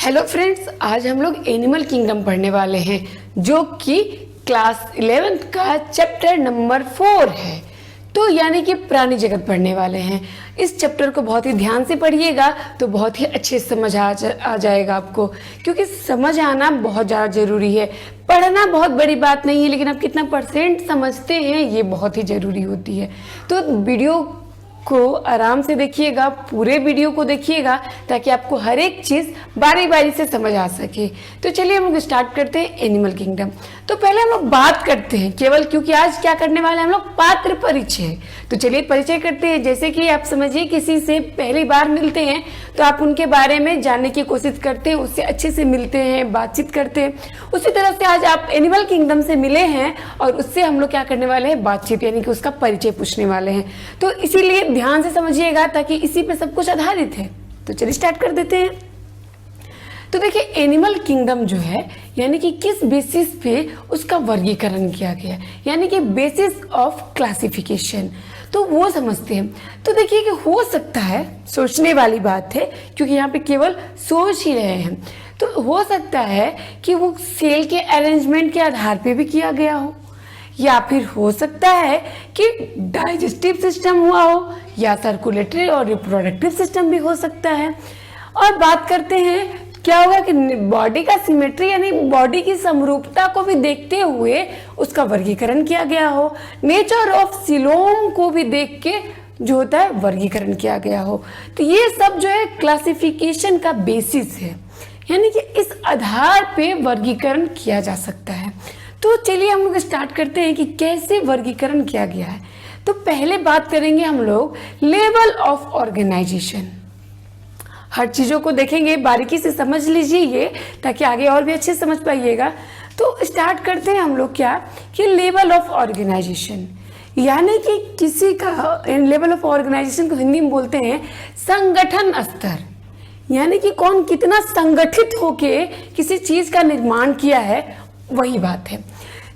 Hello friends, आज हम लोग एनिमल किंगडम पढ़ने वाले हैं जो कि क्लास 11th का चैप्टर नंबर 4 है। तो यानी कि प्राणी जगत पढ़ने वाले हैं। इस चैप्टर को बहुत ही ध्यान से पढ़िएगा तो बहुत ही अच्छे से समझ आ जाएगा आपको, क्योंकि समझ आना बहुत ज़्यादा ज़रूरी है। पढ़ना बहुत बड़ी बात नहीं है, लेकिन आप कितना परसेंट समझते हैं ये बहुत ही ज़रूरी होती है। तो वीडियो को आराम से देखिएगा, पूरे वीडियो को देखिएगा ताकि आपको हर एक चीज़ बारी बारी से समझ आ सके। तो चलिए हम लोग स्टार्ट करते हैं एनिमल किंगडम। तो पहले हम लोग बात करते हैं केवल, क्योंकि आज क्या करने वाले हैं हम लोग पात्र परिचय। तो चलिए परिचय करते हैं। जैसे कि आप समझिए किसी से पहली बार मिलते हैं तो आप उनके बारे में जानने की कोशिश करते हैं, उससे अच्छे से मिलते हैं, बातचीत करते हैं। उसी तरह से आज आप एनिमल किंगडम से मिले हैं और उससे हम लोग क्या करने वाले हैं, बातचीत, यानी कि उसका परिचय पूछने वाले हैं। तो इसीलिए ध्यान से समझिएगा ताकि इसी पे सब कुछ आधारित है। तो चलिए स्टार्ट कर देते हैं। तो देखिए एनिमल किंगडम जो है यानी कि किस बेसिस पे उसका वर्गीकरण किया गया, यानी कि बेसिस ऑफ क्लासिफिकेशन, तो वो समझते हैं। तो देखिए कि हो सकता है, सोचने वाली बात है क्योंकि यहाँ पे केवल सोच ही रहे हैं, तो हो सकता है कि वो सेल के अरेंजमेंट के आधार पे भी किया गया हो, या फिर हो सकता है कि डाइजेस्टिव सिस्टम हुआ हो, या सर्कुलेटरी और रिप्रोडक्टिव सिस्टम भी हो सकता है। और बात करते हैं क्या होगा कि बॉडी का सिमेट्री यानी बॉडी की समरूपता को भी देखते हुए उसका वर्गीकरण किया गया हो, नेचर ऑफ सिलोम को भी देख के जो होता है वर्गीकरण किया गया हो। तो ये सब जो है क्लासिफिकेशन का बेसिस है, यानी कि इस आधार पे वर्गीकरण किया जा सकता है। तो चलिए हम लोग स्टार्ट करते हैं कि कैसे वर्गीकरण किया गया है। तो पहले बात करेंगे हम लोग लेवल ऑफ ऑर्गेनाइजेशन। हर चीज़ों को देखेंगे, बारीकी से समझ लीजिए ताकि आगे और भी अच्छे समझ पाइएगा। तो स्टार्ट करते हैं हम लोग क्या कि लेवल ऑफ ऑर्गेनाइजेशन, यानी कि किसी का लेवल ऑफ ऑर्गेनाइजेशन को हिंदी में बोलते हैं संगठन स्तर, यानी कि कौन कितना संगठित होके किसी चीज़ का निर्माण किया है, वही बात है।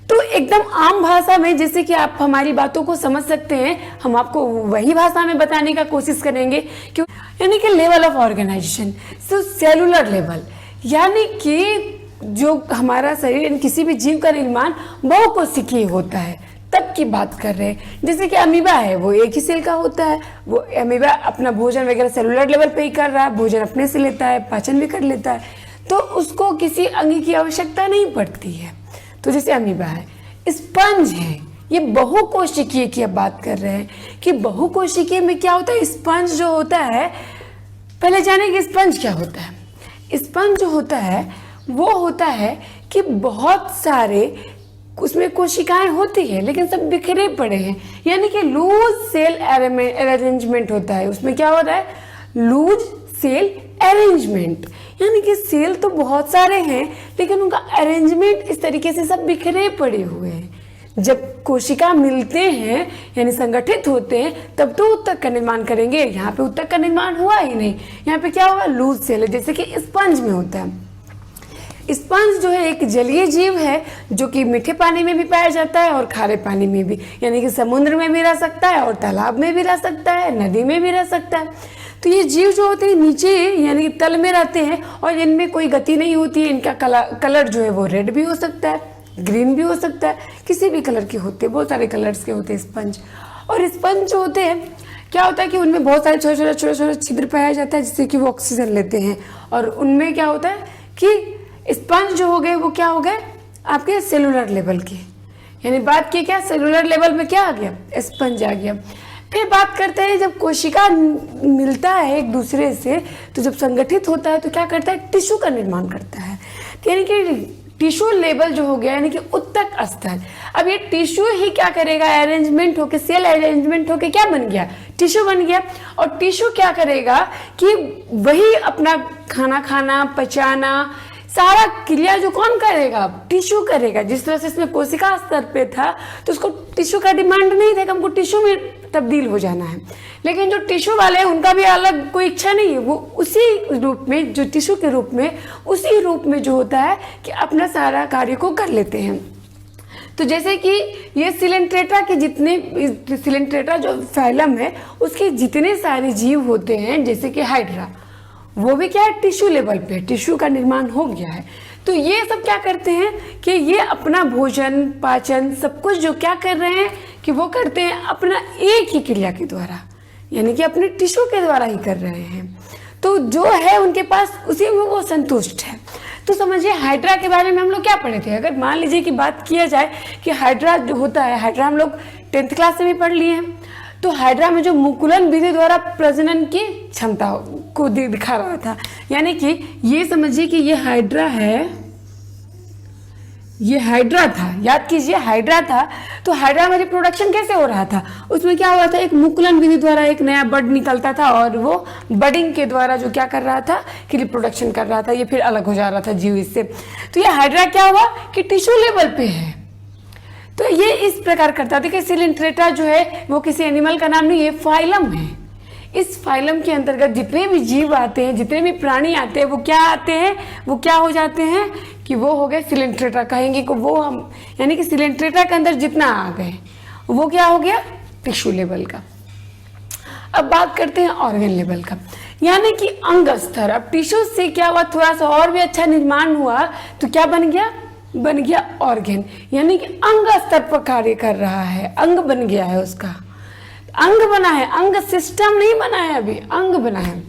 तो एकदम आम भाषा में जैसे कि आप हमारी बातों को समझ सकते हैं, हम आपको वही भाषा में बताने का कोशिश करेंगे। क्यों, यानी कि level of organisation, so cellular level, यानी कि जो हमारा शरीर किसी भी जीव का निर्माण बहुकोशिकीय होता है तब की बात कर रहे हैं। जैसे कि अमीबा है, वो एक ही सेल का होता है, वो अमीबा अपना भोजन वगैरह सेलुलर लेवल पे ही कर रहा है, भोजन अपने से लेता है, पाचन भी कर लेता है, तो उसको किसी अंग की आवश्यकता नहीं पड़ती है। तो जैसे अमीबा है, स्पंज है, ये बहुकोशिकीय की अब बात कर रहे हैं कि बहुकोशिकीय में क्या होता है। स्पंज जो होता है, पहले जाने कि स्पंज क्या होता है। स्पंज जो होता है वो होता है कि बहुत सारे उसमें कोशिकाएं होती है लेकिन सब बिखरे पड़े हैं, यानी कि लूज सेल अरेंजमेंट होता है। उसमें क्या होता है, लूज सेल अरेंजमेंट, यानी कि सेल तो बहुत सारे हैं लेकिन उनका अरेंजमेंट इस तरीके से सब बिखरे पड़े हुए हैं। जब कोशिका मिलते हैं यानी संगठित होते हैं तब तो ऊतक का निर्माण करेंगे। यहाँ पे ऊतक का निर्माण हुआ ही नहीं, यहाँ पे क्या होगा, लूज सेल है, जैसे कि स्पंज में होता है। स्पंज जो है एक जलीय जीव है जो कि मीठे पानी में भी पाया जाता है और खारे पानी में भी, यानी कि समुद्र में भी रह सकता है और तालाब में भी रह सकता है, नदी में भी रह सकता है। तो ये जीव जो होते हैं नीचे यानी कि तल में रहते हैं और इनमें कोई गति नहीं होती है। इनका कलर जो है वो रेड भी हो सकता है, ग्रीन भी हो सकता है, किसी भी कलर के होते हैं, बहुत सारे कलर्स के होते हैं स्पंज। और स्पंज जो होते हैं क्या होता है कि उनमें बहुत सारे छोटे छोटे छिद्र पाया जाता है जिससे कि वो ऑक्सीजन लेते हैं। और उनमें क्या होता है कि स्पंज जो हो गए वो क्या हो गए आपके सेलुलर लेवल के, यानी बात की क्या, सेलुलर लेवल में क्या आ गया, स्पंज आ गया। फिर बात करते हैं जब कोशिका मिलता है एक दूसरे से तो जब संगठित होता है तो क्या करता है, टिश्यू का निर्माण करता है, यानी कि टिश्यू लेवल जो हो गया, यानी कि ऊतक स्तर। अब ये टिश्यू ही क्या करेगा, अरेंजमेंट होके, सेल अरेंजमेंट होके क्या बन गया, टिश्यू बन गया। और टिश्यू क्या करेगा कि वही अपना खाना खाना, पचाना, सारा क्रिया जो कौन करेगा, टिश्यू करेगा। जिस तरह से इसमें कोशिका स्तर पे था तो उसको टिश्यू का डिमांड नहीं था कि हमको टिश्यू में तब्दील हो जाना है, लेकिन जो टिश्यू वाले हैं उनका भी अलग कोई इच्छा नहीं है, वो उसी रूप में, जो टिश्यू के रूप में, उसी रूप में जो होता है कि अपना सारा कार्य को कर लेते हैं। तो जैसे कि ये सिलेंट्रेटा के जितने, सिलेंट्रेटा जो फैलम है उसके जितने सारे जीव होते हैं, जैसे कि हाइड्रा, वो भी क्या है, टिश्यू लेवल पे, टिश्यू का निर्माण हो गया है। तो ये सब क्या करते हैं कि ये अपना भोजन, पाचन, सब कुछ जो क्या कर रहे हैं कि वो करते हैं अपना एक ही क्रिया के द्वारा, यानी कि अपने टिश्यू के द्वारा ही कर रहे हैं। तो जो है उनके पास उसी में वो संतुष्ट है। तो समझिए हाइड्रा के बारे में हम लोग क्या पढ़े थे। अगर मान लीजिए कि बात किया जाए कि हाइड्रा जो होता है, हाइड्रा हम लोग 10th क्लास में भी पढ़ लिए हैं। तो हाइड्रा में जो मुकुलन विधि द्वारा प्रजनन की क्षमता को दिखा रहा था, यानी कि ये समझिए कि ये हाइड्रा है, ये हाइड्रा था, याद कीजिए हाइड्रा था। तो हाइड्रा में रिप्रोडक्शन कैसे हो रहा था, उसमें क्या हुआ था, एक मुकुलन विधि द्वारा एक नया बर्ड निकलता था और वो बडिंग के द्वारा जो क्या कर रहा था कि रिप्रोडक्शन कर रहा था, ये फिर अलग हो जा रहा था जीव इससे। तो ये हाइड्रा क्या हुआ कि टिश्यू लेवल पे है। तो ये इस प्रकार करता था कि सिलिंट्रेटा जो है वो किसी एनिमल का नाम नहीं, ये फाइलम है। इस फाइलम के अंतर्गत जितने भी जीव आते हैं, जितने भी प्राणी आते हैं, वो क्या आते हैं, वो क्या हो जाते हैं कि वो हो गए सिलिंट्रेटा, कहेंगे कि वो हम, यानी कि सिलिंट्रेटा के अंदर जितना आ गए वो क्या हो गया, टिश्यू लेवल का। अब बात करते हैं ऑर्गन लेवल का, यानी कि अंग स्तर। अब टिश्यू से क्या हुआ, थोड़ा सा और भी अच्छा निर्माण हुआ, तो क्या बन गया, बन गया ऑर्गन, यानी कि अंग स्तर पर कार्य कर रहा है, अंग बन गया है उसका, अंग बना है, अंग सिस्टम नहीं बना है, अभी अंग बना है।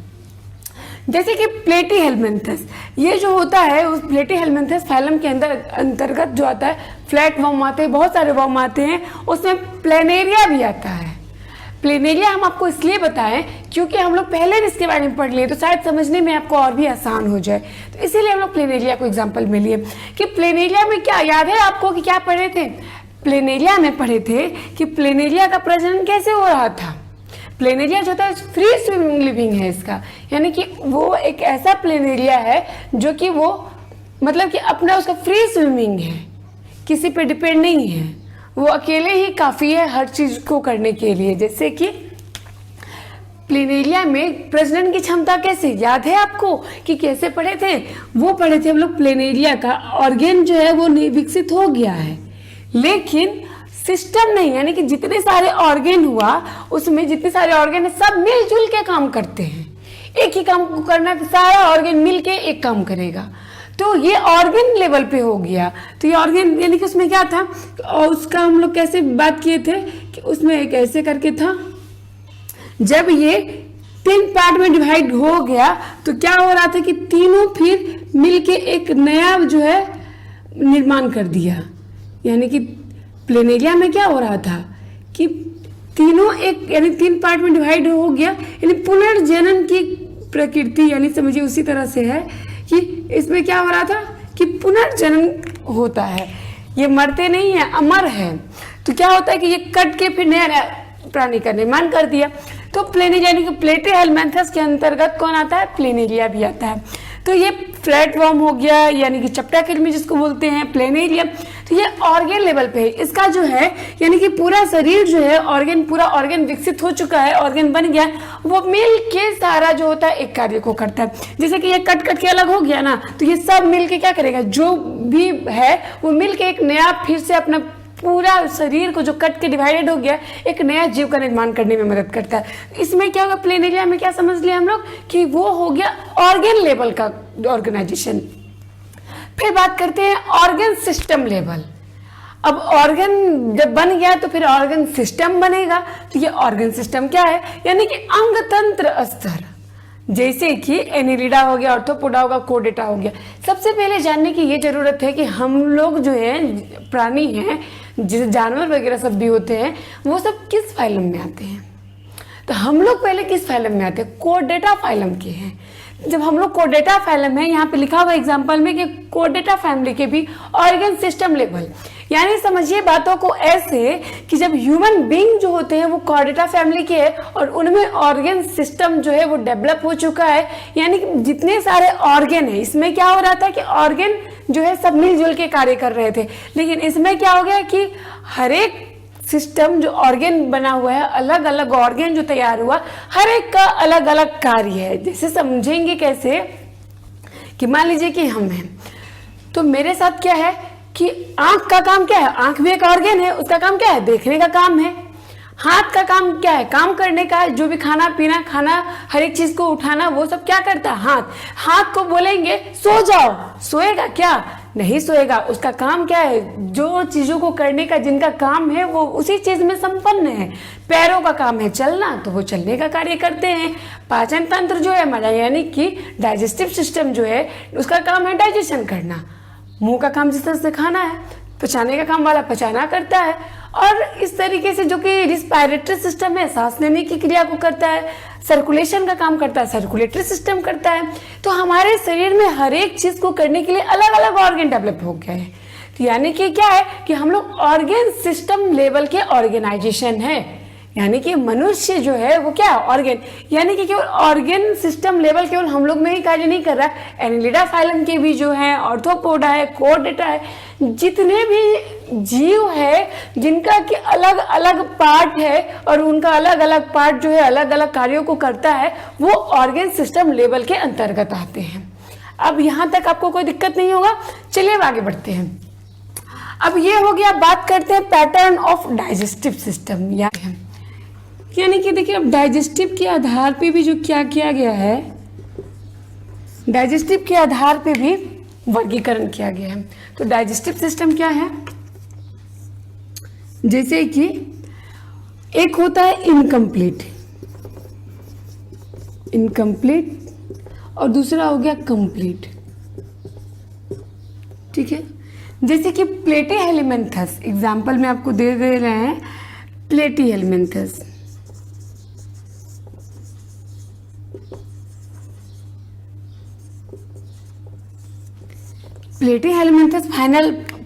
जैसे कि प्लेटीहेल्मिन्थस, ये जो होता है उस प्लेटीहेल्मिन्थस फाइलम के अंदर अंतर्गत जो आता है, फ्लैट वर्म आते हैं, बहुत सारे वर्म आते हैं, उसमें प्लेनेरिया भी आता है। प्लेनेरिया हम आपको इसलिए बताएं क्योंकि हम लोग पहले भी इसके बारे में पढ़ लिए, तो शायद समझने में आपको और भी आसान हो जाए, तो इसीलिए हम लोग प्लेनेरिया को एग्जाम्पल में लिए कि प्लेनेरिया में क्या याद है आपको कि क्या पढ़े थे, प्लेनेरिया में पढ़े थे कि प्लेनेरिया का प्रजनन कैसे हो रहा था। प्लेनेरिया जो होता है फ्री स्विमिंग लिविंग है इसका, यानी कि वो एक ऐसा प्लेनेरिया है जो कि वो मतलब कि अपना उसका फ्री स्विमिंग है, किसी पे डिपेंड नहीं है, वो अकेले ही काफ़ी है हर चीज़ को करने के लिए। जैसे कि प्लेनेरिया में प्रजनन की क्षमता कैसे, याद है आपको कि कैसे पढ़े थे, वो पढ़े थे हम लोग, प्लेनेरिया का ऑर्गन जो है वो विकसित हो गया है लेकिन सिस्टम नहीं, यानी कि जितने सारे ऑर्गन हुआ उसमें जितने सारे ऑर्गन है सब मिलजुल के काम करते हैं, एक ही काम को करना, सारा ऑर्गन मिलके एक काम करेगा। तो ये ऑर्गन लेवल पे हो गया। तो ये ऑर्गन यानी कि उसमें क्या था, और उसका हम लोग कैसे बात किए थे कि उसमें एक ऐसे करके था, जब ये 3 पार्ट में डिवाइड हो गया तो क्या हो रहा था कि तीनों फिर मिलके एक नया जो है निर्माण कर दिया। यानी कि प्लेनेरिया में क्या हो रहा था कि तीनों एक यानी 3 पार्ट में डिवाइड हो गया, यानी पुनर्जनन की प्रकृति, यानी समझिए उसी तरह से है कि इसमें क्या हो रहा था कि पुनर्जनन होता है, ये मरते नहीं है, अमर है। तो क्या होता है कि ये कट के फिर नया नया प्राणी का निर्माण कर दिया। तो प्लेनेरिया यानी कि प्लेटीहेल्मिन्थस के अंतर्गत कौन आता है, प्लेनेरिया भी आता है। तो ये फ्लैट वर्म हो गया, यानी कि चपटा कृमि जिसको बोलते हैं, प्लेनेरिया। तो ये ऑर्गन लेवल पे है, इसका जो है यानी कि पूरा शरीर जो है ऑर्गन, पूरा ऑर्गन विकसित हो चुका है, ऑर्गन बन गया, वो मिल के सारा जो होता है एक कार्य को करता है। जैसे कि ये कट कट के अलग हो गया ना, तो ये सब मिल के क्या करेगा, जो भी है वो मिल के एक नया फिर से अपना पूरा शरीर को जो कट के डिवाइडेड हो गया एक नया जीव का निर्माण करने में मदद करता है। इसमें क्या होगा, प्लेनेरिया में क्या समझ लिया हम लोग कि वो हो गया ऑर्गन लेवल का ऑर्गेनाइजेशन। फिर बात करते हैं ऑर्गन सिस्टम लेवल। अब ऑर्गन जब बन गया तो फिर ऑर्गन सिस्टम बनेगा। तो ये ऑर्गन सिस्टम क्या है, यानी कि अंग तंत्र स्तर, जैसे कि एनिलिडा हो गया, ऑर्थोपोडा होगा, कोर्डेटा हो गया। सबसे पहले जानने की ये जरूरत है कि हम लोग जो है प्राणी हैं, जैसे जानवर वगैरह सब भी होते हैं, वो सब किस फाइलम में आते हैं। तो हम लोग पहले किस फाइलम में आते हैं, कोर्डेटा फाइलम के हैं। जब हम लोग कोर्डेटा फाइलम है, यहाँ पे लिखा हुआ एग्जाम्पल में कि कोर्डेटा फैमिली के भी ऑर्गन सिस्टम लेवल, यानी समझिए बातों को ऐसे कि जब ह्यूमन बीइंग जो होते हैं वो कोर्डेटा फैमिली के है और उनमें ऑर्गन सिस्टम जो है वो डेवलप हो चुका है। यानी कि जितने सारे ऑर्गन है, इसमें क्या हो रहा था कि ऑर्गन जो है सब मिलजुल के कार्य कर रहे थे, लेकिन इसमें क्या हो गया कि हर एक सिस्टम जो ऑर्गन बना हुआ है, अलग अलग ऑर्गन जो तैयार हुआ, हर एक का अलग अलग कार्य है। जैसे समझेंगे कैसे कि मान लीजिए कि हम हैं, तो मेरे साथ क्या है कि आंख का काम क्या है, आंख भी एक ऑर्गन है, उसका काम क्या है, देखने का काम है। हाथ का काम क्या है? काम करने का है, जो भी खाना पीना, खाना, हर एक चीज को उठाना, वो सब क्या करता है? हाथ। हाथ को बोलेंगे सो जाओ, सोएगा क्या? नहीं सोएगा। उसका काम क्या है? जो चीजों को करने का जिनका काम है वो उसी चीज में संपन्न है। पैरों का काम है चलना, तो वो चलने का कार्य करते हैं। पाचन तंत्र जो है हमारा, यानी कि डाइजेस्टिव सिस्टम जो है, उसका काम है डाइजेशन करना। मुंह का काम जिस तरह से खाना है, पचाने का काम वाला पचाना करता है। और इस तरीके से जो कि रिस्पायरेटरी सिस्टम है, सांस लेने की क्रिया को करता है। सर्कुलेशन का काम करता है, सर्कुलेटरी सिस्टम करता है। तो हमारे शरीर में हर एक चीज को करने के लिए अलग अलग ऑर्गन डेवलप हो गए हैं। तो यानी कि क्या है कि हम लोग ऑर्गन सिस्टम लेवल के ऑर्गेनाइजेशन है। यानी कि मनुष्य जो है वो क्या है? ऑर्गन। यानी कि केवल ऑर्गन सिस्टम लेवल केवल हम लोग में ही कार्य नहीं कर रहा। एनिलिडा फाइलम के भी जो है, ऑर्थोपोडा है, कोर्डेटा है, जितने भी जीव है जिनका कि अलग अलग पार्ट है और उनका अलग अलग पार्ट जो है अलग अलग कार्यों को करता है, वो ऑर्गन सिस्टम लेवल के अंतर्गत आते हैं। अब यहाँ तक आपको कोई दिक्कत नहीं होगा। चलिए अब आगे बढ़ते हैं। अब ये हो गया, बात करते हैं पैटर्न ऑफ डाइजेस्टिव सिस्टम। यानी कि देखिए, अब डाइजेस्टिव के आधार पे भी जो क्या किया गया है, डाइजेस्टिव के आधार पे भी वर्गीकरण किया गया है। तो डाइजेस्टिव सिस्टम क्या है? जैसे कि एक होता है इनकम्प्लीट, इनकम्प्लीट, और दूसरा हो गया कंप्लीट। ठीक है, जैसे कि प्लेटीहेल्मिन्थस, एग्जाम्पल में आपको दे रहे हैं प्लेटीहेल्मिन्थस। प्लेटीहेल्मिन्थस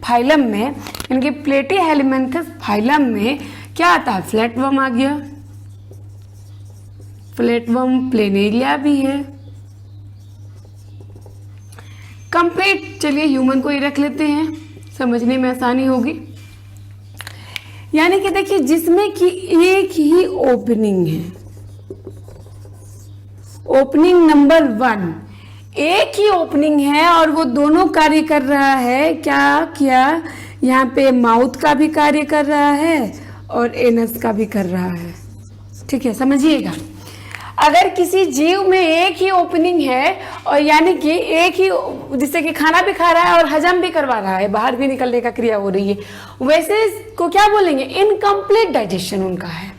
फाइलम में, यानी कि प्लेटीहेल्मिन्थस फाइलम में क्या आता है? फ्लैटवर्म आ गया, फ्लैटवर्म, प्लेनेरिया भी है। कंप्लीट, चलिए ह्यूमन को ही रख लेते हैं, समझने में आसानी होगी। यानी कि देखिए, जिसमें कि एक ही ओपनिंग है, ओपनिंग नंबर 1, एक ही ओपनिंग है और वो दोनों कार्य कर रहा है। क्या यहाँ पे माउथ का भी कार्य कर रहा है और एनस का भी कर रहा है। ठीक है, समझिएगा। अगर किसी जीव में एक ही ओपनिंग है और यानी कि एक ही, जिससे कि खाना भी खा रहा है और हजम भी करवा रहा है, बाहर भी निकलने का क्रिया हो रही है, वैसे को क्या बोलेंगे? इनकम्प्लीट डाइजेशन उनका है,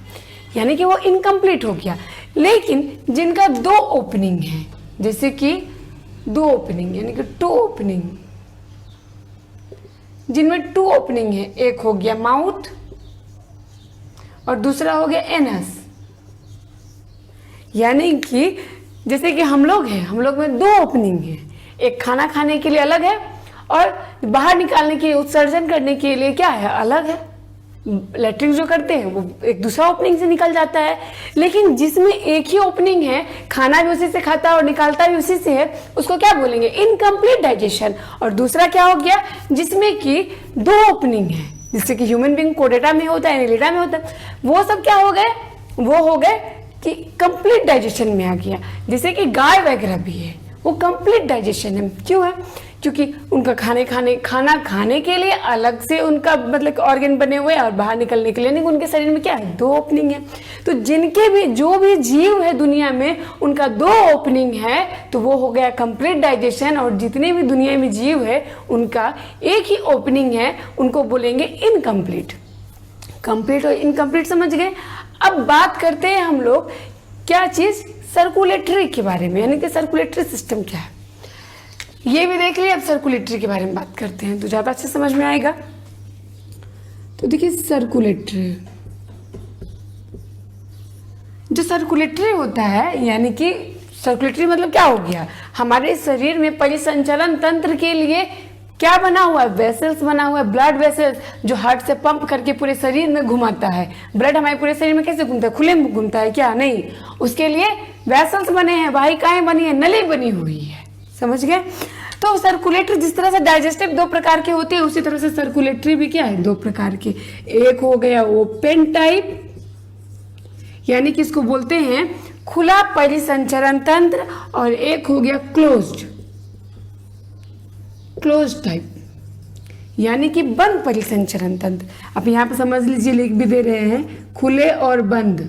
यानी कि वो इनकम्प्लीट हो गया। लेकिन जिनका 2 ओपनिंग है, जैसे कि 2 ओपनिंग, यानी कि 2 ओपनिंग, जिनमें 2 ओपनिंग है, एक हो गया माउथ और दूसरा हो गया एनस। यानी कि जैसे कि हम लोग हैं, हम लोग में 2 ओपनिंग है, एक खाना खाने के लिए अलग है और बाहर निकालने के, उत्सर्जन करने के लिए क्या है? अलग है। लैट्रिन जो करते हैं वो एक दूसरा ओपनिंग से निकल जाता है। लेकिन जिसमें एक ही ओपनिंग है, खाना भी उसी से खाता है और निकालता भी उसी से है, उसको क्या बोलेंगे? Incomplete digestion. और दूसरा क्या हो गया? जिसमें कि 2 ओपनिंग है, जिससे कि ह्यूमन बीइंग कोडेटा में होता है, एनिलिडा में होता है, वो सब क्या हो गए? वो हो गए कि कंप्लीट डाइजेशन में आ गया। जैसे कि गाय वगैरह भी है, वो कंप्लीट डाइजेशन है। क्यों है? क्योंकि उनका खाना खाने के लिए अलग से उनका मतलब ऑर्गन बने हुए हैं और बाहर निकलने के लिए नहीं, उनके शरीर में क्या है? 2 ओपनिंग है। तो जिनके भी, जो भी जीव है दुनिया में, उनका 2 ओपनिंग है, तो वो हो गया कंप्लीट डाइजेशन। और जितने भी दुनिया में जीव है उनका एक ही ओपनिंग है, उनको बोलेंगे इनकम्प्लीट। कंप्लीट और इनकम्प्लीट समझ गए। अब बात करते हैं हम लोग क्या चीज? सर्कुलेटरी के बारे में, यानी कि सर्कुलेटरी सिस्टम क्या है ये भी देख लिया। अब सर्कुलेटरी के बारे में बात करते हैं तो ज्यादा अच्छे समझ में आएगा। तो देखिए, सर्कुलेटरी, जो सर्कुलेटरी होता है, यानी कि सर्कुलेटरी मतलब क्या हो गया? हमारे शरीर में परिसंचरण तंत्र के लिए क्या बना हुआ है? वेसल्स बना हुआ है, ब्लड वेसल्स, जो हार्ट से पंप करके पूरे शरीर में घुमाता है। ब्लड हमारे पूरे शरीर में कैसे घूमता है? खुले में घूमता है क्या? नहीं, उसके लिए वेसल्स बने हैं, वाहिकाएं बनी है, नली बनी हुई है। समझ गए? तो सर्कुलेटरी, जिस तरह से डाइजेस्टिव 2 प्रकार के होते हैं, उसी तरह से सर्कुलेटरी भी क्या है? 2 प्रकार के। एक हो गया ओपन टाइप, यानी कि इसको बोलते हैं खुला परिसंचरण तंत्र, और एक हो गया क्लोज्ड टाइप, यानी कि बंद परिसंचरण तंत्र। अब यहाँ पे समझ लीजिए, लिख भी दे रहे हैं खुले और बंद।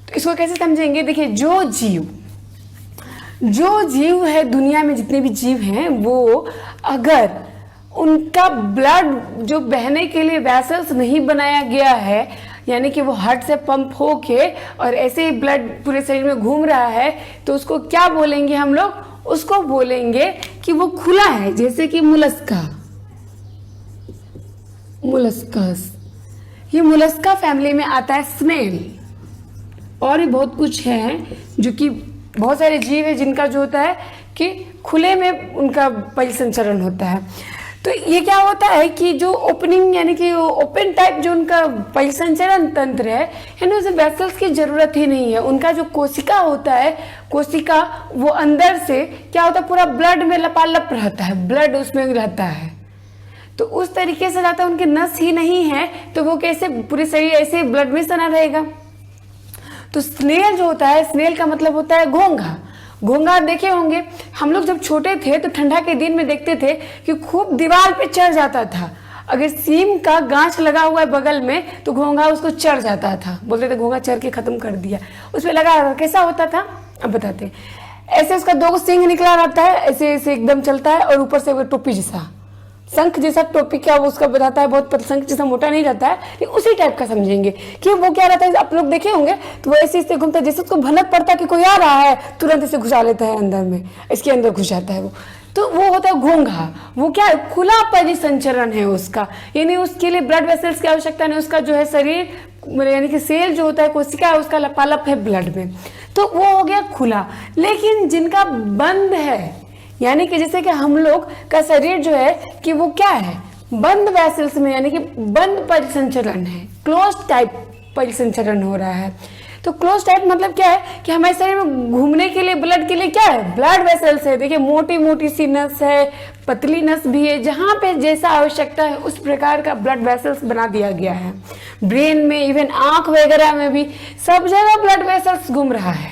तो इसको कैसे समझेंगे? देखिए, जो जीव है दुनिया में, जितने भी जीव हैं, वो अगर उनका ब्लड जो बहने के लिए वैसल्स नहीं बनाया गया है, यानी कि वो हार्ट से पंप होके और ऐसे ही ब्लड पूरे शरीर में घूम रहा है, तो उसको क्या बोलेंगे हम लोग? उसको बोलेंगे कि वो खुला है। जैसे कि मुलस्कस, ये मुलस्का फैमिली में आता है। स्नेल और भी बहुत कुछ है, जो कि बहुत सारे जीव है जिनका जो होता है कि खुले में उनका परिसंचरण होता है। तो ये क्या होता है कि जो ओपनिंग, यानी कि ओपन टाइप जो उनका परिसंचरण तंत्र है, यानी उसे वेसल्स की जरूरत ही नहीं है। उनका जो कोशिका होता है, कोशिका वो अंदर से क्या होता है, पूरा ब्लड में लपालप रहता है, ब्लड उसमें रहता है। तो उस तरीके से रहता है, उनके नस ही नहीं है, तो वो कैसे पूरे शरीर ऐसे ब्लड में सना रहेगा। तो स्नेल जो होता है, स्नेल का मतलब होता है घोंघा। घोंघा देखे होंगे, हम लोग जब छोटे थे तो ठंडा के दिन में देखते थे कि खूब दीवार पे चढ़ जाता था। अगर सीम का गांच लगा हुआ है बगल में तो घोंघा उसको चढ़ जाता था, बोलते थे घोंघा चढ़ के खत्म कर दिया। उसमें लगा, कैसा होता था अब बताते। ऐसे उसका 2 सिंग निकला रहता है, ऐसे ऐसे एकदम चलता है, और ऊपर से वो टोपी जैसा, शंख जैसा टोपी, क्या वो उसका बताता है, बहुत शंख जैसा मोटा नहीं रहता है, लेकिन उसी टाइप का समझेंगे कि वो क्या रहता है। आप लोग देखे होंगे तो वो ऐसे ऐसे घूमता है, जैसे उसको भनक पड़ता है कि कोई आ रहा है, तुरंत इसे घुसा लेता है अंदर में, इसके अंदर घुस जाता है वो। तो वो होता है घोंघा। वो क्या है? खुला परिसंचरण है उसका, यानी उसके लिए ब्लड वेसल्स की आवश्यकता नहीं। उसका जो है शरीर, यानी कि सेल जो होता है, कोशिका है, उसका लपालप है ब्लड में, तो वो हो गया खुला। लेकिन जिनका बंद है, यानी कि जैसे कि हम लोग का शरीर जो है कि वो क्या है, बंद वेसल्स में, यानी कि बंद परिसंचरण है, क्लोज टाइप परिसंचरण हो रहा है। तो क्लोज टाइप मतलब क्या है कि हमारे शरीर में घूमने के लिए, ब्लड के लिए क्या है, ब्लड वेसल्स है। देखिए, मोटी मोटी सी नस है, पतली नस भी है, जहाँ पे जैसा आवश्यकता है उस प्रकार का ब्लड वेसल्स बना दिया गया है। ब्रेन में, इवन आंख वगैरह में भी सब जगह ब्लड वेसल्स घूम रहा है।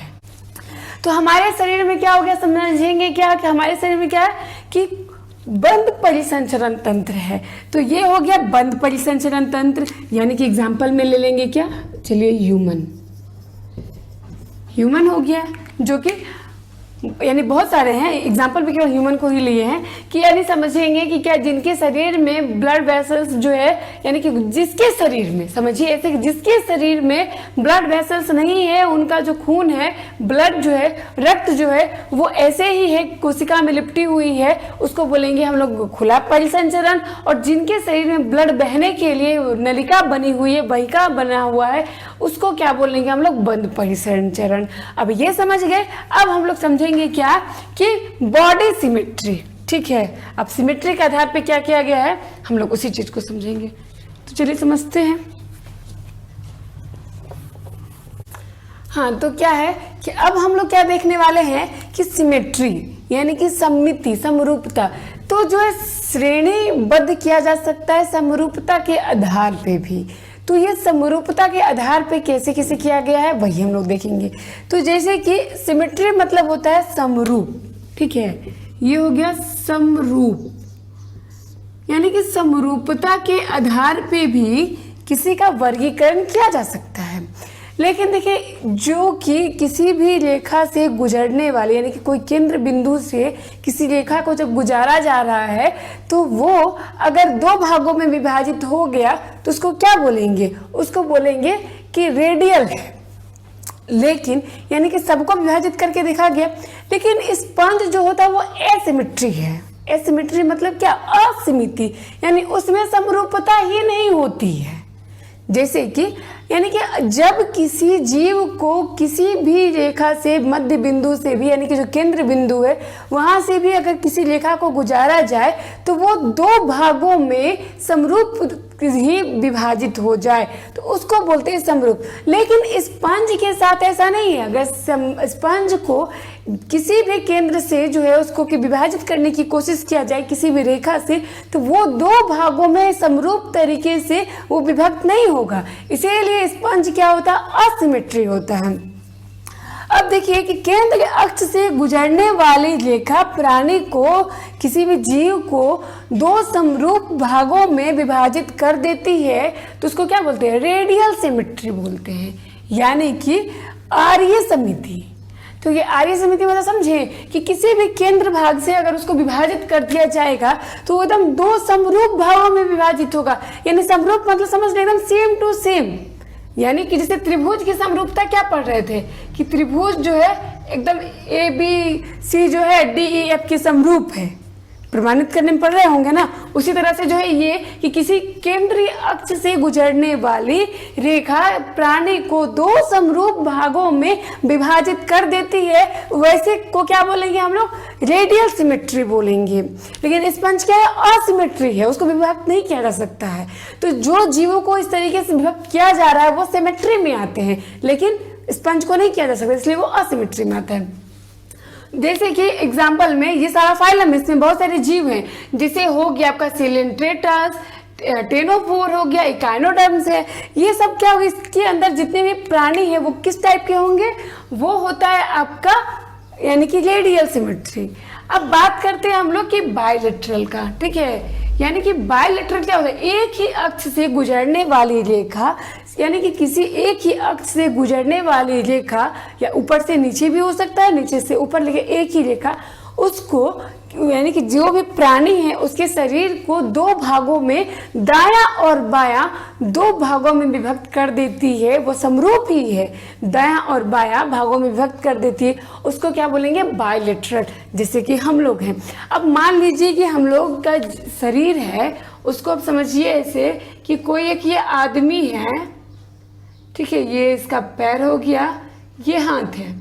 तो हमारे शरीर में क्या हो गया, समझेंगे क्या कि हमारे शरीर में क्या है कि बंद परिसंचरण तंत्र है। तो ये हो गया बंद परिसंचरण तंत्र। यानी कि एग्जांपल में ले लेंगे क्या, चलिए ह्यूमन हो गया, जो कि यानी बहुत सारे हैं, एग्जाम्पल भी केवल ह्यूमन को ही लिए हैं कि यानी समझेंगे कि क्या जिनके शरीर में ब्लड वेसल्स जो है, यानी कि जिसके शरीर में, समझिए ऐसे कि जिसके शरीर में ब्लड वेसल्स नहीं है, उनका जो खून है, ब्लड जो है, रक्त जो है, वो ऐसे ही है, कोशिका में लिपटी हुई है, उसको बोलेंगे हम लोग खुला परिसंचरण। और जिनके शरीर में ब्लड बहने के लिए नलिका बनी हुई है, वहिका बना हुआ है, उसको क्या बोलेंगे हम लोग, बंद परिसंचरण। अब ये समझ गए। अब हम लोग समझेंगे क्या कि बॉडी सिमेट्री, ठीक है। अब सिमेट्री के आधार पे क्या किया गया है, हम लोग उसी चीज को समझेंगे। तो चलिए समझते हैं। हाँ, तो क्या है कि अब हम लोग क्या देखने वाले हैं कि सिमेट्री यानी कि सममिति, समरूपता, तो जो है श्रेणीबद्ध किया जा सकता है समरूपता के आधार पे भी। तो ये समरूपता के आधार पे कैसे कैसे किया गया है वही हम लोग देखेंगे। तो जैसे कि सिमेट्री मतलब होता है समरूप, ठीक है, ये हो गया समरूप, यानी कि समरूपता के आधार पे भी किसी का वर्गीकरण किया जा सकता है। लेकिन देखिए, जो कि किसी भी रेखा से गुजरने वाले, यानी कि कोई केंद्र बिंदु से किसी रेखा को जब गुजारा जा रहा है, तो वो अगर 2 भागों में विभाजित हो गया तो उसको क्या बोलेंगे, उसको बोलेंगे कि रेडियल है। लेकिन यानी कि सबको विभाजित करके देखा गया, लेकिन स्पंज जो होता है वो एसिमेट्री है। एसिमेट्री मतलब क्या, असीमिति, यानी उसमें समरूपता ही नहीं होती है। जैसे कि यानी कि जब किसी जीव को किसी भी रेखा से, मध्य बिंदु से भी, यानी कि जो केंद्र बिंदु है वहां से भी अगर किसी रेखा को गुजारा जाए तो वो 2 भागों में समरूप ही विभाजित हो जाए, तो उसको बोलते हैं समरूप। लेकिन स्पंज के साथ ऐसा नहीं है। अगर स्पंज को किसी भी केंद्र से जो है उसको कि विभाजित करने की कोशिश किया जाए किसी भी रेखा से, तो वो 2 भागों में समरूप तरीके से वो विभक्त नहीं होगा। इसीलिए स्पंज क्या होता है, असिमेट्री होता है। अब देखिए कि केंद्र के अक्ष से गुजरने वाली रेखा प्राणी को, किसी भी जीव को दो समरूप भागों में विभाजित कर देती है, तो उसको क्या बोलते हैं? रेडियल सिमेट्री बोलते हैं, यानी कि आर्य समिति। तो ये आर्य समिति मतलब समझे कि किसी भी केंद्र भाग से अगर उसको विभाजित कर दिया जाएगा तो वो एकदम दो समरूप भागों में विभाजित होगा। यानी समरूप मतलब समझ रहे, एकदम सेम टू सेम। यानी कि जैसे त्रिभुज की समरूपता क्या पढ़ रहे थे कि त्रिभुज जो है एकदम ए बी सी जो है डी ई एफ की समरूप है, प्रमाणित करने में पढ़ रहे होंगे ना। उसी तरह से जो है ये कि किसी केंद्रीय अक्ष से गुजरने वाली रेखा प्राणी को दो समरूप भागों में विभाजित कर देती है, वैसे को क्या बोलेंगे हम लोग? रेडियल सिमेट्री बोलेंगे। लेकिन स्पंज क्या है? असिमेट्री है, उसको विभक्त नहीं किया जा सकता है। तो जो जीवों को इस तरीके से विभक्त किया जा रहा है वो सिमेट्री में आते हैं, लेकिन स्पंज को नहीं किया जा सकता, इसलिए वो असिमेट्री में आता है। जैसे कि एग्जाम्पल में ये सारा फाइलम, इसमें बहुत सारे जीव हैं, जैसे हो गया आपका सिलेंट्रेटस, टेनोफोर हो गया, इकाइनोडर्म्स है। ये सब क्या होगा? इसके अंदर जितने भी प्राणी है वो किस टाइप के होंगे? वो होता है आपका यानी कि रेडियल सिमेट्री। अब बात करते हैं हम लोग कि बायलेटरल का, ठीक है। यानी कि बायलेटरल क्या होता है? एक ही अक्ष से गुजरने वाली रेखा, यानी कि किसी एक ही अक्ष से गुजरने वाली रेखा, या ऊपर से नीचे भी हो सकता है, नीचे से ऊपर, लेकिन एक ही रेखा उसको यानी कि जो भी प्राणी है उसके शरीर को दो भागों में, दायां और बायां दो भागों में विभक्त कर देती है। वो समरूप ही है, दायां और बायां भागों में विभक्त कर देती है, उसको क्या बोलेंगे? बायलेटरल। जैसे कि हम लोग हैं, अब मान लीजिए कि हम लोग का शरीर है, उसको अब समझिए ऐसे कि कोई एक ये आदमी है, ठीक है, ये इसका पैर हो गया, ये हाथ है।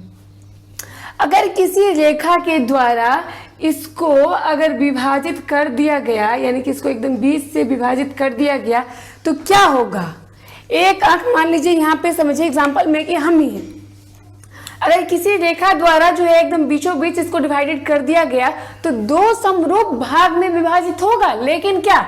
अगर किसी रेखा के द्वारा इसको अगर विभाजित कर दिया गया, यानी कि इसको एकदम बीच से विभाजित कर दिया गया, तो क्या होगा? एक आंख मान लीजिए यहाँ पे, समझिए एग्जांपल में कि हम ही हैं। अगर किसी रेखा द्वारा जो है एकदम बीचों बीच इसको डिवाइडेड कर दिया गया तो दो समरूप भाग में विभाजित होगा, लेकिन क्या?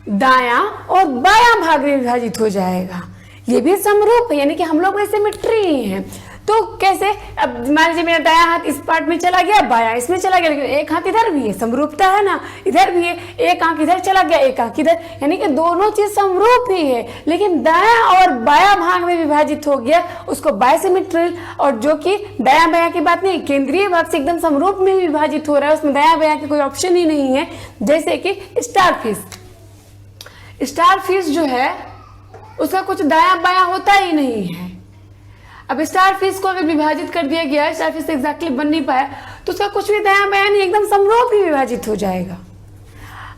दायां और बायां भाग में विभाजित हो जाएगा। ये भी समरूप है, यानी कि हम लोग में सिमेट्री ही है। तो कैसे? अब मान लीजिए मेरा दायां हाथ इस पार्ट में चला गया, बायां इसमें चला गया, लेकिन एक हाथ इधर भी है, समरूपता है ना, इधर भी है, एक आंख इधर चला गया, एक आंख इधर, यानी कि दोनों चीज समरूप ही है, लेकिन दायां और बायां भाग में विभाजित हो गया, उसको बायसिमेट्रियल। और जो कि दायां बायां की बात नहीं, केंद्रीय भाग से एकदम समरूप में ही विभाजित हो रहा है, उसमें दायां बायां की कोई ऑप्शन ही नहीं है। जैसे कि स्टारफिश, स्टारफिश जो है उसका कुछ दायां बायां होता ही नहीं है। अब स्टारफिश को अगर विभाजित कर दिया गया, स्टारफिश से एग्जैक्टली बन नहीं पाया, तो उसका कुछ भी दायां बायां नहीं, एकदम समरूप ही विभाजित हो जाएगा।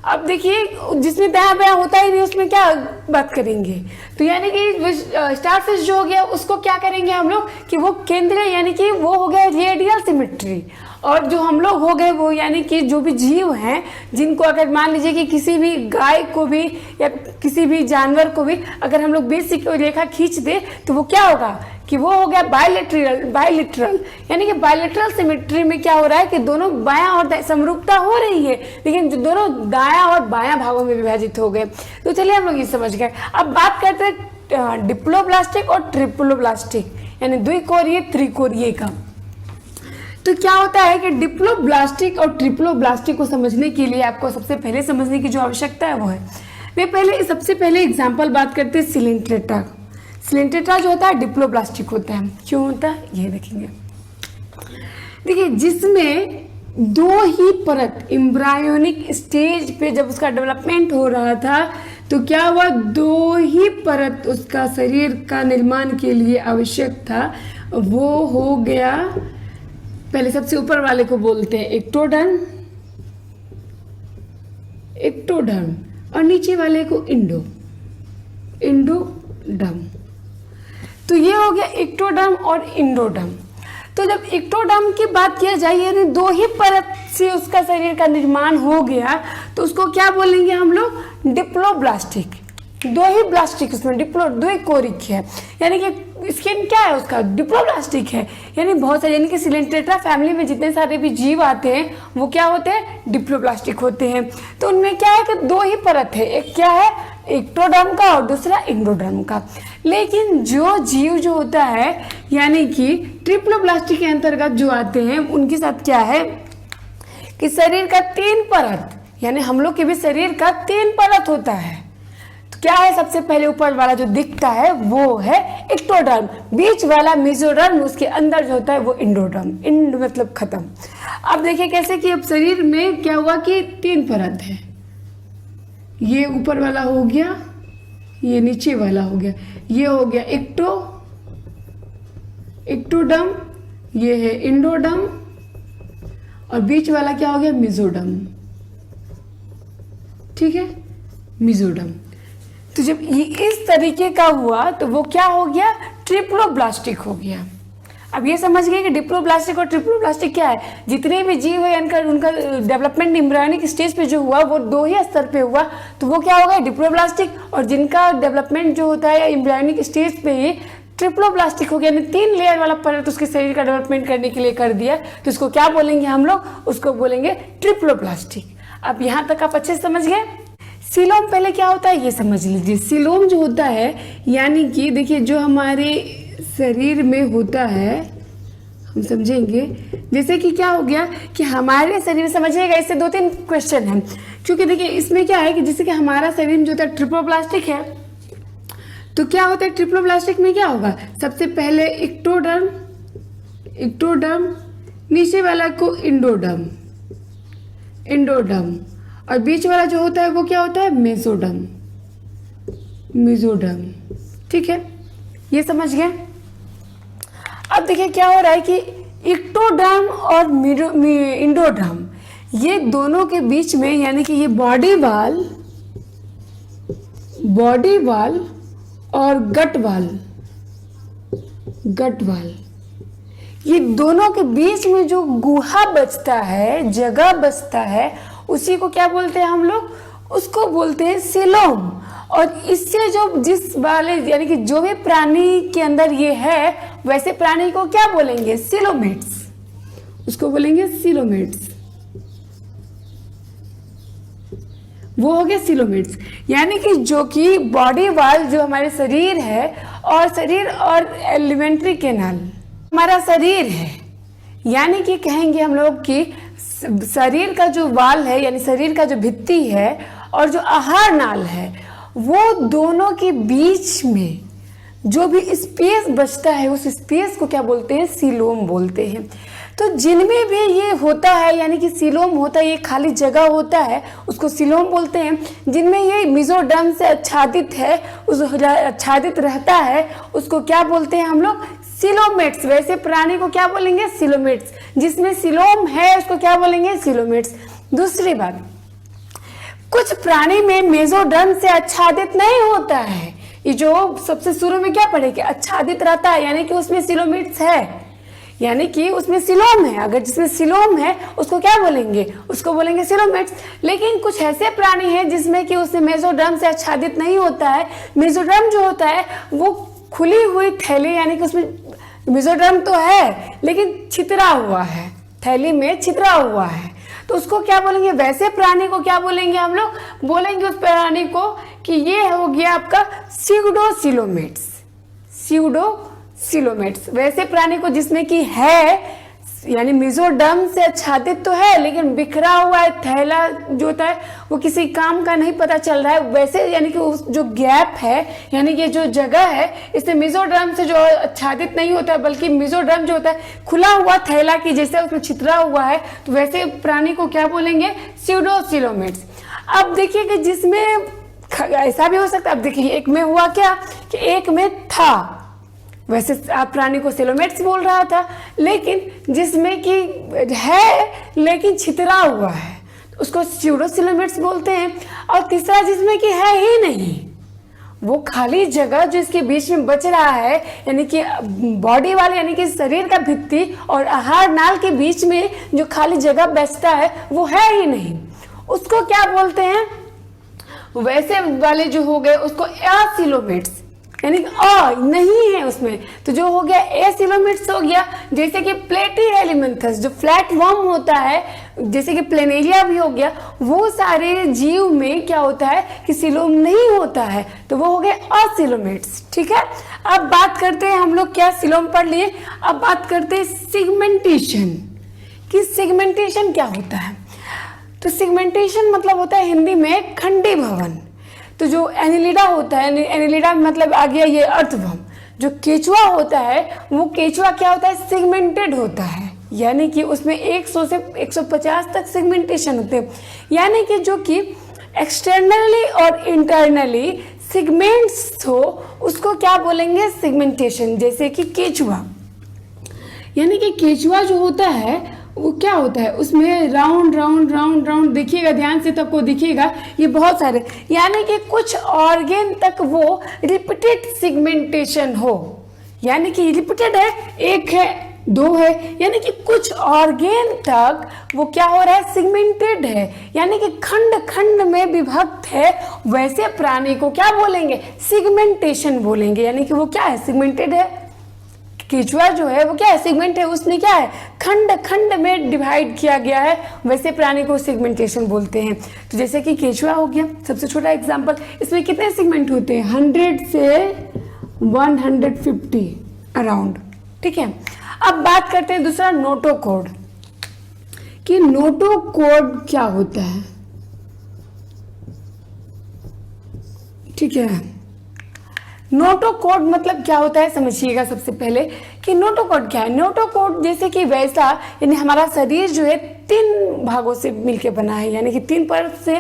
अब देखिए जिसमें दायां बायां होता ही नहीं उसमें क्या बात करेंगे? तो यानी कि स्टारफिश जो हो गया उसको क्या करेंगे हम लोग कि वो केंद्रीय, यानी कि वो हो गया रेडियल सिमेट्री। और जो हम लोग हो गए वो यानी कि जो भी जीव हैं, जिनको अगर मान लीजिए कि किसी भी गाय को भी या किसी भी जानवर को भी अगर हम लोग बीच से रेखा खींच दे तो वो क्या होगा कि वो हो गया बायलेटरल। यानी कि बायलेटरल सिमेट्री में क्या हो रहा है कि दोनों बायां और समरूपता हो रही है, लेकिन दोनों दायां और बायां भागों में विभाजित हो गए। तो चलिए हम लोग ये समझ गए। अब बात करते हैं डिप्लोब्लास्टिक और ट्रिप्लोब्लास्टिक, यानी द्विकोरीय त्रिकोरीय का। तो क्या होता है कि डिप्लोब्लास्टिक और ट्रिप्लोब्लास्टिक को समझने के लिए आपको सबसे पहले समझने की जो आवश्यकता है वो है, मैं सबसे पहले एग्जांपल बात करते हैं सिलेंट्रेटा। सिलेंट्रेटा जो होता है डिप्लोब्लास्टिक होता है। क्यों होता है ये देखेंगे। देखिए जिसमें दो ही परत एम्ब्रायोनिक स्टेज पे जब उसका डेवलपमेंट हो रहा था तो क्या हुआ, दो ही परत उसका शरीर का निर्माण के लिए आवश्यक था। वो हो गया, पहले सबसे ऊपर वाले को बोलते हैं एक्टोडर्म, और नीचे वाले को इंडोडर्म। तो ये हो गया एक्टोडर्म और इंडोडर्म। तो जब एक्टोडर्म की बात किया जाए, यानी दो ही परत से उसका शरीर का निर्माण हो गया, तो उसको क्या बोलेंगे हम लोग? डिप्लोब्लास्टिक। दो ही ब्लास्टिक, उसमें द्विकोरिक है, यानी कि स्किन क्या है उसका? डिप्लोब्लास्टिक है। यानी बहुत सारे, यानी कि सिलेंट्रेटा फैमिली में जितने सारे भी जीव आते हैं वो क्या होते हैं? डिप्लोब्लास्टिक होते हैं। तो उनमें क्या है कि दो ही परत है, एक क्या है? एक्टोडर्म का और दूसरा एंडोडर्म का। लेकिन जो जीव जो होता है यानी कि ट्रिप्लोब्लास्टी के अंतर्गत जो आते हैं उनके साथ क्या है कि शरीर का 3 परत, यानी हम लोग के भी शरीर का 3 परत होता है। तो क्या है, सबसे पहले ऊपर वाला जो दिखता है वो है एक्टोडर्म, बीच वाला मेसोडर्म, उसके अंदर जो होता है वो एंडोडर्म। एंड मतलब खत्म। अब देखिए कैसे कि अब शरीर में क्या हुआ कि 3 परत है, ये ऊपर वाला हो गया, ये नीचे वाला हो गया, ये हो गया एक्टोडर्म, ये है एंडोडर्म और बीच वाला क्या हो गया मेसोडर्म। ठीक है, मेसोडर्म। तो जब ये इस तरीके का हुआ तो वो क्या हो गया, ट्रिप्लोब्लास्टिक हो गया। अब ये समझ गए कि डिप्लोब्लास्टिक और ट्रिप्लोब्लास्टिक क्या है। जितने भी जीव है उनका डेवलपमेंट एम्ब्रियोनिक स्टेज पे जो हुआ वो 2 ही स्तर पे हुआ, तो वो क्या होगा डिप्लोब्लास्टिक, और जिनका डेवलपमेंट जो होता है एम्ब्रियोनिक स्टेज पे ही ट्रिप्लोब्लास्टिक हो गया, यानी 3 लेयर वाला परत उसके शरीर का डेवलपमेंट करने के लिए कर दिया, तो उसको क्या बोलेंगे हम लोग, उसको बोलेंगे ट्रिप्लोब्लास्टिक। अब यहाँ तक आप अच्छे से समझ गए। सीलोम पहले क्या होता है ये समझ लीजिए। सीलोम जो होता है यानी कि देखिए जो हमारे शरीर में होता है, हम समझेंगे जैसे कि क्या हो गया कि हमारे शरीर में, समझिएगा इससे 2-3 क्वेश्चन हैं, क्योंकि देखिए इसमें क्या है कि जैसे कि हमारा शरीर में जो होता है ट्रिप्लोब्लास्टिक है, तो क्या होता है ट्रिप्लोब्लास्टिक में क्या होगा, सबसे पहले एक्टोडर्म, नीचे वाला को एंडोडर्म, और बीच वाला जो होता है वो क्या होता है मेसोडर्म। ठीक है, ये समझ गए। अब देखिए क्या हो रहा है कि एक्टोडर्म और एंडोडर्म ये दोनों के बीच में, यानी कि ये बॉडी वाल और गट वाल, ये दोनों के बीच में जो गुहा बचता है, जगह बचता है, उसी को क्या बोलते हैं हम लोग, उसको बोलते हैं सीलोम। और इससे जो जिस वाले यानी कि जो भी प्राणी के अंदर ये है वैसे प्राणी को क्या बोलेंगे, सीलोमेट्स, उसको बोलेंगे सीलोमेट्स। वो हो गए सीलोमेट्स, यानी कि जो कि बॉडी वाल जो हमारे शरीर है और एलिमेंट्री कैनाल हमारा शरीर है, यानी कि कहेंगे हम लोग कि शरीर का जो वाल है यानी शरीर का जो भित्ति है और जो आहार नाल है, वो दोनों के बीच में जो भी स्पेस बचता है उस स्पेस को क्या बोलते हैं, सीलोम बोलते हैं। तो जिनमें भी ये होता है यानी कि सीलोम होता है, ये खाली जगह होता है उसको सीलोम बोलते हैं। जिनमें ये मेसोडर्म से आच्छादित है, उस आच्छादित रहता है, उसको क्या बोलते हैं हम लोग, सीलोमेट्स। वैसे प्राणी को क्या बोलेंगे, सीलोमेट्स। जिसमें सीलोम है उसको क्या बोलेंगे, सीलोमेट्स। दूसरी बात, कुछ प्राणी में मेसोडर्म से आच्छादित नहीं होता है। ये जो सबसे शुरू में क्या पढ़ेंगे, आच्छादित रहता है, यानी कि उसमें सीलोमेट्स है, यानी कि उसमें सीलोम है। अगर जिसमें सीलोम है उसको क्या बोलेंगे, उसको बोलेंगे सीलोमेट्स। लेकिन कुछ ऐसे प्राणी हैं जिसमें कि उसमें मेसोडर्म से आच्छादित नहीं होता है। मेसोडर्म जो होता है वो खुली हुई थैली, यानी कि उसमें मेसोडर्म तो है लेकिन छितरा हुआ है, थैली में छितरा हुआ है, तो उसको क्या बोलेंगे, वैसे प्राणी को क्या बोलेंगे हम लोग, बोलेंगे उस प्राणी को कि ये हो गया आपका स्यूडोसीलोमेट्स। वैसे प्राणी को जिसमें कि है यानी मेसोडर्म से आच्छादित तो है लेकिन बिखरा हुआ है, थैला जो होता है वो किसी काम का नहीं पता चल रहा है, वैसे यानी कि उस जो गैप है यानी कि जो जगह है इससे मेसोडर्म से जो आच्छादित नहीं होता है, बल्कि मेसोडर्म जो होता है खुला हुआ थैला की जैसे उसमें छितरा हुआ है, तो वैसे प्राणी को क्या बोलेंगे, स्यूडोसीलोमेट्स। अब देखिए कि जिसमें ऐसा भी हो सकता है, अब देखिए एक में हुआ क्या कि एक में था, वैसे आप प्राणी को सीलोमेट्स बोल रहा था, लेकिन जिसमें कि है लेकिन छितरा हुआ है उसको स्यूडोसीलोमेट्स बोलते हैं। और तीसरा जिसमें कि है ही नहीं, वो खाली जगह जो इसके बीच में बच रहा है, यानी कि बॉडी वाले यानी कि शरीर का भित्ति और आहार नाल के बीच में जो खाली जगह बचता है वो है ही नहीं, उसको क्या बोलते हैं, वैसे वाले जो हो गए उसको एसिलोमेट्स। यानी कि नहीं है उसमें, तो जो हो गया एसिलोमेट्स हो गया। जैसे कि प्लेटी हेलिमेंथस जो फ्लैट वर्म होता है, जैसे कि प्लेनेरिया भी हो गया, वो सारे जीव में क्या होता है कि सिलोम नहीं होता है, तो वो हो गए असिलोमेट्स। ठीक है, अब बात करते हैं हम लोग, क्या सिलोम पढ़ लिए, अब बात करते हैं सिगमेंटेशन कि सिगमेंटेशन क्या होता है। तो सिगमेंटेशन मतलब होता है हिंदी में खंडी भवन। तो जो एनिलिडा होता है, एनिलिडा मतलब आ गया ये अर्थवर्म। जो केचुआ होता है वो केचुआ क्या होता है, सिगमेंटेड होता है, यानी कि उसमें 100 से 150 तक सिगमेंटेशन होते हैं। यानी कि जो कि एक्सटर्नली और इंटरनली सिगमेंट्स हो उसको क्या बोलेंगे, सिगमेंटेशन। जैसे कि केचुआ, यानी कि केचुआ जो होता है वो क्या होता है, उसमें राउंड राउंड राउंड राउंड, देखिएगा ध्यान से तो आपको दिखिएगा ये बहुत सारे, यानी कि कुछ ऑर्गेन तक वो रिपीटेड सिगमेंटेशन हो, यानी कि रिपीटेड है, एक है दो है, यानी कि कुछ ऑर्गेन तक वो क्या हो रहा है, सिगमेंटेड है, यानी कि खंड खंड में विभक्त है। वैसे प्राणी को क्या बोलेंगे, सिगमेंटेशन बोलेंगे, यानी कि वो क्या है, सिगमेंटेड है। केचुआ जो है वो क्या है, सिगमेंट है, उसने क्या है, खंड खंड में डिवाइड किया गया है, वैसे प्राणी को सिगमेंटेशन बोलते हैं। तो जैसे कि केचुआ हो गया सबसे छोटा एग्जांपल, इसमें कितने सिगमेंट होते हैं, 100 से 150 अराउंड। ठीक है, अब बात करते हैं दूसरा नोटोकॉर्ड कि नोटोकॉर्ड क्या होता है। ठीक है, नोटोकॉर्ड मतलब क्या होता है समझिएगा सबसे पहले कि नोटोकॉर्ड क्या है। नोटोकॉर्ड जैसे कि वैसा, यानी हमारा शरीर जो है 3 भागों से मिलकर बना है, यानी कि 3 परत से,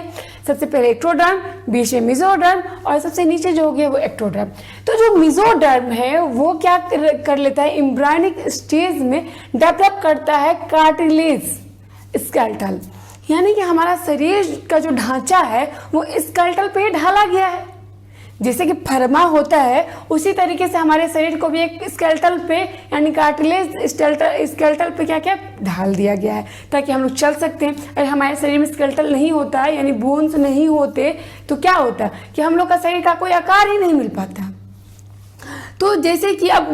सबसे पहले एक्टोडर्म, बीच में मेसोडर्म और सबसे नीचे जो हो गया वो एक्टोडर्म। तो जो मेसोडर्म है वो क्या कर लेता है, एम्ब्रायनिक स्टेज में डेवलप करता है कार्टिलेज स्केलेटल, यानी कि हमारा शरीर का जो ढांचा है वो स्केलेटल पे ढाला गया है। जैसे कि फरमा होता है उसी तरीके से हमारे शरीर को भी एक स्केलेटल पे यानी कार्टिलेज स्केलेटल पे क्या क्या ढाल दिया गया है ताकि हम लोग चल सकते हैं। अगर हमारे शरीर में स्केलेटल नहीं होता है यानी बोन्स नहीं होते तो क्या होता कि हम लोग का शरीर का कोई आकार ही नहीं मिल पाता। तो जैसे कि अब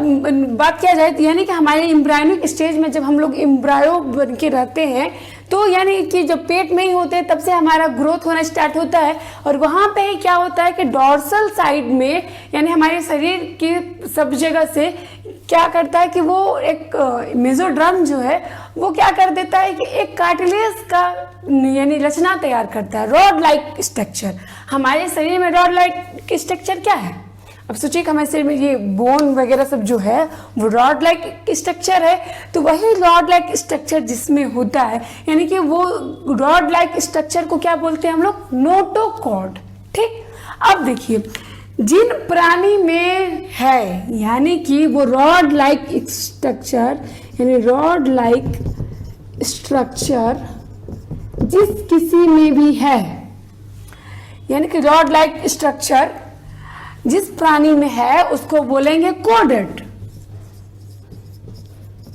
बात किया जाए तो यानी कि हमारे एम्ब्रायोनिक स्टेज में जब हम लोग एम्ब्रायो बन के रहते हैं तो यानी कि जब पेट में ही होते हैं तब से हमारा ग्रोथ होना स्टार्ट होता है और वहाँ पे ही क्या होता है कि डॉर्सल साइड में यानी हमारे शरीर की सब जगह से क्या करता है कि वो एक मेसोडर्म जो है वो क्या कर देता है कि एक कार्टिलेज का यानी रचना तैयार करता है, रॉड लाइक स्ट्रक्चर। हमारे शरीर में रॉड लाइक स्ट्रक्चर क्या है, अब सोचिए हमारे शरीर में ये बोन वगैरह सब जो है वो रॉड लाइक स्ट्रक्चर है, तो वही रॉड लाइक स्ट्रक्चर जिसमें होता है यानी कि वो रॉड लाइक स्ट्रक्चर को क्या बोलते हैं हम लोग, नोटोकॉर्ड। ठीक, अब देखिए जिन प्राणी में है यानी कि वो रॉड लाइक स्ट्रक्चर यानी रॉड लाइक स्ट्रक्चर जिस किसी में भी है यानी कि रॉड लाइक स्ट्रक्चर जिस प्राणी में है उसको बोलेंगे कॉर्डेट।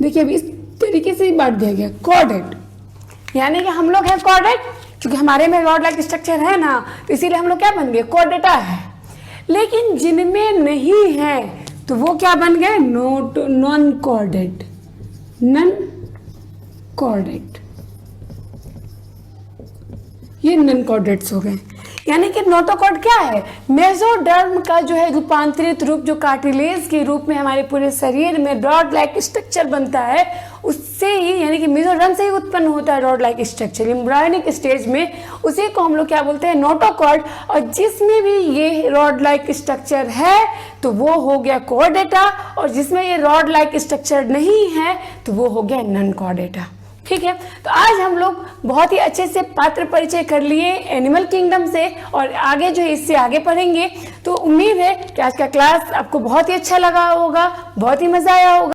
देखिए अभी इस तरीके से ही बांट दिया गया कॉर्डेट, यानी कि हम लोग हैं कॉर्डेट क्योंकि हमारे में रॉड लाइक स्ट्रक्चर है ना तो इसीलिए हम लोग क्या बन गए, कॉर्डेटा है। लेकिन जिनमें नहीं है तो वो क्या बन गए, नॉन कॉर्डेट, नॉन कॉर्डेट, ये नॉन कॉर्डेट्स हो गए। यानी कि नोटोकॉर्ड क्या है, मेसोडर्म का जो है रूपांतरित रूप जो कार्टिलेज के रूप में हमारे पूरे शरीर में रॉड लाइक स्ट्रक्चर बनता है उससे ही यानी कि मेसोडर्म से ही उत्पन्न होता है rod like structure embryonic stage में, उसी को हम लोग क्या बोलते हैं, नोटोकॉर्ड। और जिसमें भी ये रॉड लाइक स्ट्रक्चर है तो वो हो गया कॉर्डेटा और जिसमें ये रॉड लाइक स्ट्रक्चर नहीं है तो वो हो गया नॉन कॉर्डेटा। ठीक है, तो आज हम लोग बहुत ही अच्छे से पात्र परिचय कर लिए एनिमल किंगडम से और आगे जो है इससे आगे पढ़ेंगे। तो उम्मीद है कि आज का क्लास आपको बहुत ही अच्छा लगा होगा, बहुत ही मजा आया होगा।